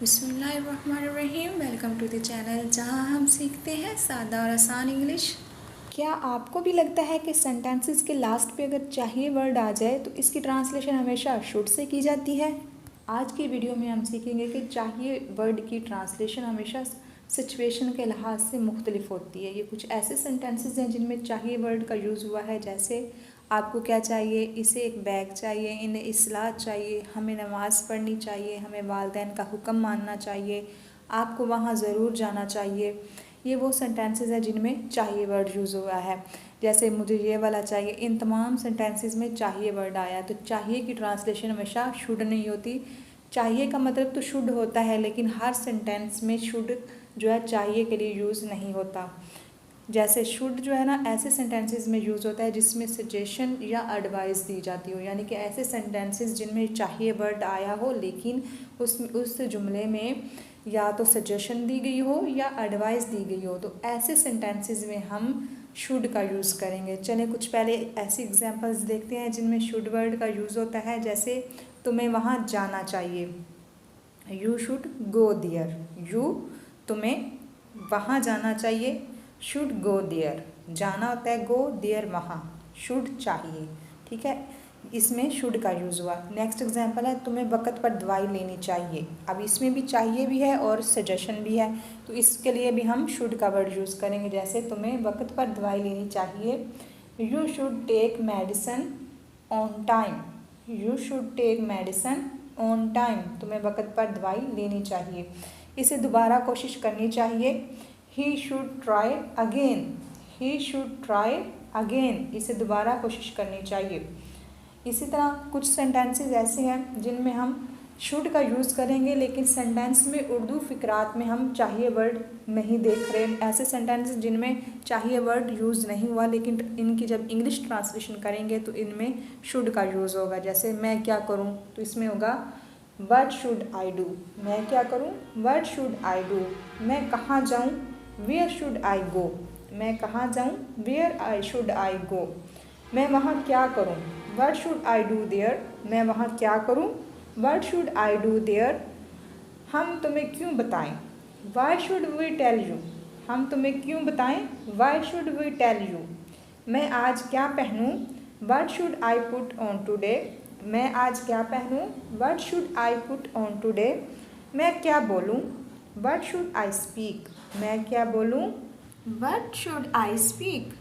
बिस्मिल्लाहिर्रहमानिर्रहीम। Welcome to the channel जहां हम सीखते हैं सादा और आसान इंग्लिश। क्या आपको भी लगता है कि सेंटेंसेस के लास्ट पे अगर चाहिए वर्ड आ जाए तो इसकी ट्रांसलेशन हमेशा शुड से की जाती है? आज की वीडियो में हम सीखेंगे कि चाहिए वर्ड की ट्रांसलेशन हमेशा सिचुएशन के लिहाज से मुख्तलिफ होती है। ये कुछ ऐसे सेंटेंसेस हैं जिनमें चाहिए वर्ड का यूज़ हुआ है, जैसे आपको क्या चाहिए, इसे एक बैग चाहिए, इन्हें इस्लाह चाहिए, हमें नमाज़ पढ़नी चाहिए, हमें वालिदैन का हुक्म मानना चाहिए, आपको वहाँ ज़रूर जाना चाहिए। ये वो सेंटेंसेस हैं जिनमें चाहिए वर्ड यूज़ हुआ है। जैसे मुझे ये वाला चाहिए, इन तमाम सेंटेंसेस में चाहिए वर्ड आया। तो चाहिए की ट्रांसलेशन हमेशा शुड नहीं होती। चाहिए का मतलब तो शुड होता है, लेकिन हर सेंटेंस में शुड जो है चाहिए के लिए यूज़ नहीं होता। जैसे शुड जो है ना, ऐसे सेंटेंसेस में यूज़ होता है जिसमें सजेशन या एडवाइस दी जाती हो, यानी कि ऐसे सेंटेंसेस जिनमें चाहिए वर्ड आया हो लेकिन उस जुमले में या तो सजेशन दी गई हो या एडवाइस दी गई हो, तो ऐसे सेंटेंसेस में हम शुड का यूज़ करेंगे। चलें कुछ पहले ऐसी एग्जांपल्स देखते हैं जिनमें शुड वर्ड का यूज़ होता है। जैसे तुम्हें वहाँ जाना चाहिए, you should go there. You तुम्हें वहाँ जाना चाहिए, शुड गो देयर। जाना होता है गो, देयर वहाँ, शुड चाहिए। ठीक है, इसमें शुड का यूज़ हुआ। नेक्स्ट एग्जांपल है, तुम्हें वक़्त पर दवाई लेनी चाहिए। अब इसमें भी चाहिए भी है और सजेशन भी है, तो इसके लिए भी हम शुड का वर्ड यूज़ करेंगे। जैसे तुम्हें वक़्त पर दवाई लेनी चाहिए, you should take medicine on time. You should take medicine on time. तुम्हें वक़्त पर दवाई लेनी चाहिए। इसे दोबारा कोशिश करनी चाहिए, he should try again. He should try again, इसे दोबारा कोशिश करनी चाहिए। इसी तरह कुछ सेंटेंसेस ऐसे हैं जिनमें हम शुड का यूज़ करेंगे, लेकिन सेंटेंस में उर्दू फ़िक्रात में हम चाहिए वर्ड नहीं देख रहे। ऐसे सेंटेंसेस जिनमें चाहिए वर्ड यूज़ नहीं हुआ, लेकिन इनकी जब इंग्लिश ट्रांसलेशन करेंगे तो इनमें शुड का यूज़ होगा। जैसे मैं क्या करूं, तो इसमें होगा व्हाट शुड आई डू। मैं क्या करूं, व्हाट शुड आई डू। मैं कहाँ जाऊं, वेयर शुड आई गो। मैं कहाँ जाऊं, वेयर आई शुड आई गो। मैं वहाँ क्या करूं, what should I do there. मैं वहाँ क्या करूं, what should I do there. हम तुम्हें क्यों बताएं, why should we tell you. हम तुम्हें क्यों बताएं, why should we tell you. मैं आज क्या पहनूं, what should I put on today. मैं आज क्या पहनूं, what should I put on today. मैं क्या बोलूं, व्हाट शुड आई स्पीक। मैं क्या बोलूं, व्हाट शुड आई स्पीक।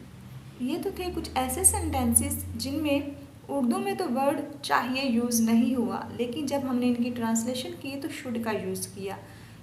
ये तो थे कुछ ऐसे सेंटेंसेस जिनमें उर्दू में तो वर्ड चाहिए यूज़ नहीं हुआ, लेकिन जब हमने इनकी ट्रांसलेशन की तो शुड का यूज़ किया।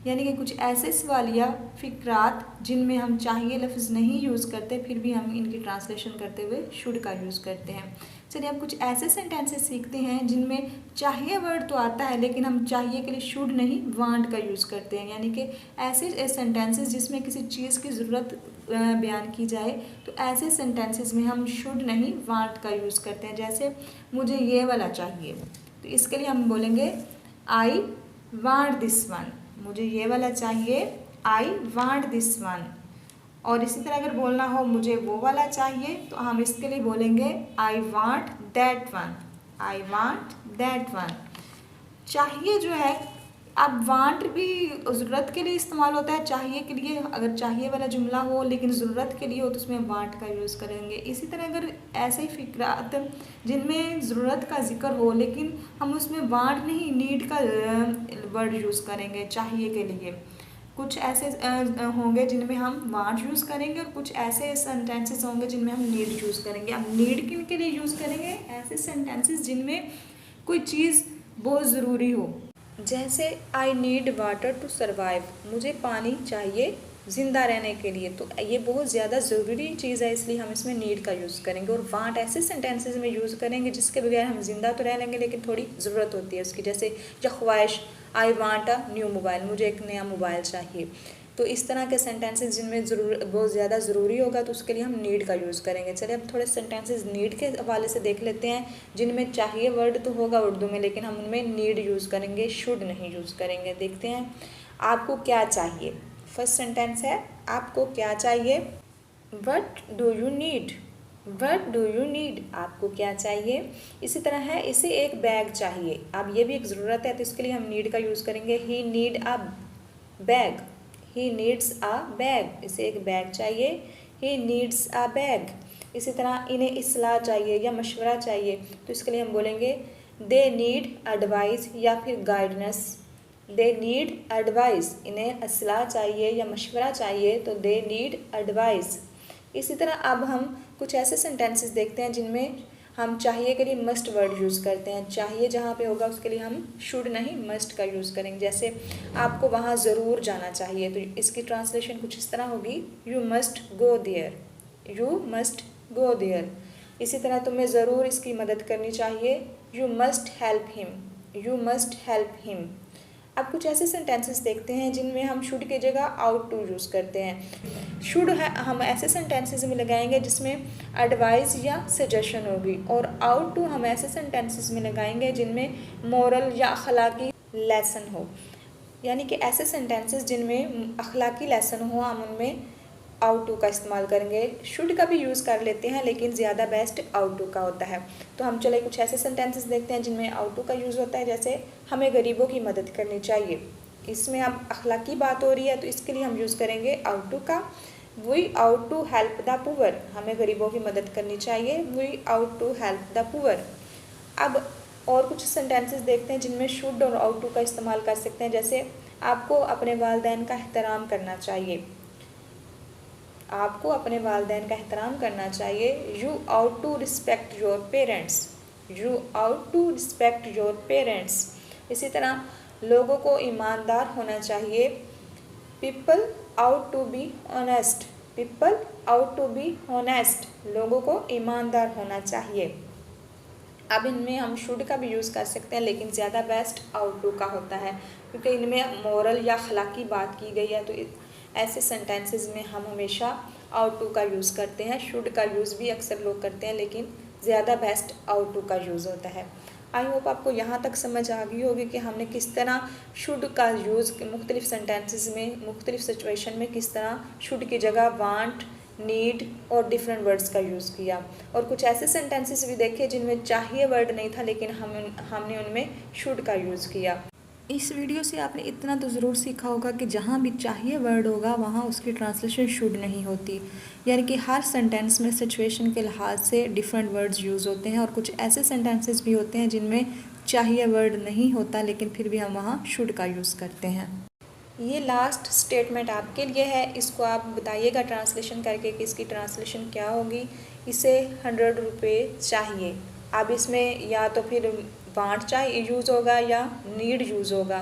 यानी कि कुछ ऐसे सवालिया फ़िक्रात जिनमें हम चाहिए लफ्ज़ नहीं यूज़ करते, फिर भी हम इनकी ट्रांसलेशन करते हुए शुड का यूज़ करते हैं। चलिए अब कुछ ऐसे सेंटेंसेस सीखते हैं जिनमें चाहिए वर्ड तो आता है, लेकिन हम चाहिए के लिए शुड नहीं वांट का यूज़ करते हैं। यानी कि ऐसे सेंटेंसेस जिसमें किसी चीज़ की ज़रूरत बयान की जाए, तो ऐसे सेंटेंसेस में हम शुड नहीं वांट का यूज़ करते हैं। जैसे मुझे ये वाला चाहिए, तो इसके लिए हम बोलेंगे आई वांट दिस वन। मुझे ये वाला चाहिए, आई वांट दिस वन। और इसी तरह अगर बोलना हो मुझे वो वाला चाहिए, तो हम इसके लिए बोलेंगे I want that one. I want that one. चाहिए जो है, अब वांट भी ज़रूरत के लिए इस्तेमाल होता है। चाहिए के लिए अगर चाहिए वाला जुमला हो लेकिन ज़रूरत के लिए हो तो उसमें वांट का यूज़ करेंगे। इसी तरह अगर ऐसे ही फ़िक्रात जिनमें ज़रूरत का जिक्र हो लेकिन हम उसमें वांट नहीं नीड का वर्ड यूज़ करेंगे चाहिए के लिए। कुछ ऐसे होंगे जिनमें हम वांट यूज़ करेंगे और कुछ ऐसे सेंटेंसेस होंगे जिनमें हम नीड यूज़ करेंगे। अब नीड किन के लिए यूज़ करेंगे, ऐसे सेंटेंसेस जिनमें कोई चीज़ बहुत ज़रूरी हो। जैसे I need water to survive. मुझे पानी चाहिए ज़िंदा रहने के लिए, तो ये बहुत ज़्यादा ज़रूरी चीज़ है, इसलिए हम इसमें नीड का यूज़ करेंगे। और वांट ऐसे सेंटेंसेस में यूज़ करेंगे जिसके बगैर हम ज़िंदा तो रह लेंगे लेकिन थोड़ी ज़रूरत होती है उसकी। जैसे या ख्वाहिश, I want a new mobile. मुझे एक नया मोबाइल चाहिए। तो इस तरह के सेंटेंसेस जिनमें बहुत ज़्यादा ज़रूरी होगा तो उसके लिए हम नीड का यूज़ करेंगे। चलिए अब थोड़े सेंटेंसेस नीड के हवाले से देख लेते हैं जिनमें चाहिए वर्ड तो होगा उर्दू में, लेकिन हम उनमें नीड यूज़ करेंगे, शुड नहीं यूज़ करेंगे। देखते हैं, आपको क्या चाहिए। फर्स्ट सेंटेंस है, आपको क्या चाहिए, what do you need. What do you need, आपको क्या चाहिए। इसी तरह है इसे एक बैग चाहिए, अब ये भी एक ज़रूरत है तो इसके लिए हम नीड का यूज़ करेंगे। He need a bag, he needs a bag, इसे एक बैग चाहिए। He needs a bag. इसी तरह इन्हें इस्लाह चाहिए या मशवरा चाहिए तो इसके लिए हम बोलेंगे दे नीड एडवाइस या फिर गाइडेंस। दे नीड एडवाइस, इन्हें इस्लाह चाहिए या मशवरा चाहिए तो दे नीड एडवाइस। इसी तरह अब हम कुछ ऐसे सेंटेंसेस देखते हैं जिनमें हम चाहिए के लिए मस्ट वर्ड यूज़ करते हैं। चाहिए जहाँ पे होगा उसके लिए हम शुड नहीं मस्ट का यूज़ करेंगे। जैसे आपको वहाँ ज़रूर जाना चाहिए तो इसकी ट्रांसलेशन कुछ इस तरह होगी you must go there, you must go there. इसी तरह तुम्हें ज़रूर इसकी मदद करनी चाहिए, you must help him, you must help him. अब कुछ ऐसे सेंटेंसेस देखते हैं जिनमें हम शुड की जगह आउट टू यूज़ करते हैं। शुड है हम ऐसे सेंटेंसेस में लगाएंगे जिसमें एडवाइस या सजेशन होगी, और आउट टू हम ऐसे सेंटेंसेस में लगाएंगे जिनमें मोरल या अखलाकी लेसन हो। यानी कि ऐसे सेंटेंसेस जिनमें अखलाकी लेसन हो हम उनमें आउट टू का इस्तेमाल करेंगे। शुड का भी यूज़ कर लेते हैं लेकिन ज़्यादा बेस्ट आउट टू का होता है। तो हम चले कुछ ऐसे सेंटेंसेस देखते हैं जिनमें आउट टू का यूज़ होता है। जैसे हमें गरीबों की मदद करनी चाहिए, इसमें अब अखलाकी बात हो रही है तो इसके लिए हम यूज़ करेंगे आउट टू का। We ought to help the poor, हमें गरीबों की मदद करनी चाहिए, we ought to help the poor. अब और कुछ सेंटेंसेस देखते हैं जिनमें शुड और आउट टू का इस्तेमाल कर सकते हैं। जैसे आपको अपने वालिदैन का एहतराम करना चाहिए, आपको अपने वालिदैन का एहतराम करना चाहिए, you ought to respect your parents, you ought to respect your parents. इसी तरह लोगों को ईमानदार होना चाहिए, people ought to be honest, people ought to be honest, लोगों को ईमानदार होना चाहिए। अब इनमें हम शुड का भी यूज़ कर सकते हैं लेकिन ज़्यादा बेस्ट आउट टू का होता है क्योंकि इनमें मोरल या अखलाकी बात की गई है। तो ऐसे सेंटेंसेस में हम हमेशा आउट टू का यूज़ करते हैं। शुड का यूज़ भी अक्सर लोग करते हैं लेकिन ज़्यादा बेस्ट आउट टू का यूज़ होता है। आई होप आपको यहाँ तक समझ आ गई होगी कि हमने किस तरह शुड का यूज़ मुख्तलिफ सेंटेंसेस में मुख्तलिफ सिचुएशन में किस तरह शुड की जगह वांट, नीड और डिफरेंट वर्ड्स का यूज़ किया। और कुछ ऐसे सेंटेंसेस भी देखे जिनमें चाहिए वर्ड नहीं था लेकिन हमने उनमें शुड का यूज़ किया। इस वीडियो से आपने इतना तो ज़रूर सीखा होगा कि जहाँ भी चाहिए वर्ड होगा वहाँ उसकी ट्रांसलेशन शुड नहीं होती। यानी कि हर सेंटेंस में सिचुएशन के लिहाज से डिफरेंट वर्ड्स यूज़ होते हैं और कुछ ऐसे सेंटेंसेस भी होते हैं जिनमें चाहिए वर्ड नहीं होता लेकिन फिर भी हम वहाँ शुड का यूज़ करते हैं। ये लास्ट स्टेटमेंट आपके लिए है, इसको आप बताइएगा ट्रांसलेशन करके कि इसकी ट्रांसलेशन क्या होगी। इसे 100 रुपये चाहिए। अब इसमें या तो फिर वांट चाहिए यूज़ होगा या नीड यूज़ होगा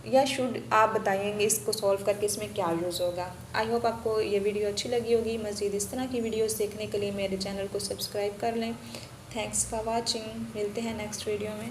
या शुड, आप बताएंगे इसको सॉल्व करके इसमें क्या यूज़ होगा। आई होप आपको ये वीडियो अच्छी लगी होगी। मज़ीद इस तरह की वीडियोस देखने के लिए मेरे चैनल को सब्सक्राइब कर लें। थैंक्स फॉर वाचिंग, मिलते हैं नेक्स्ट वीडियो में।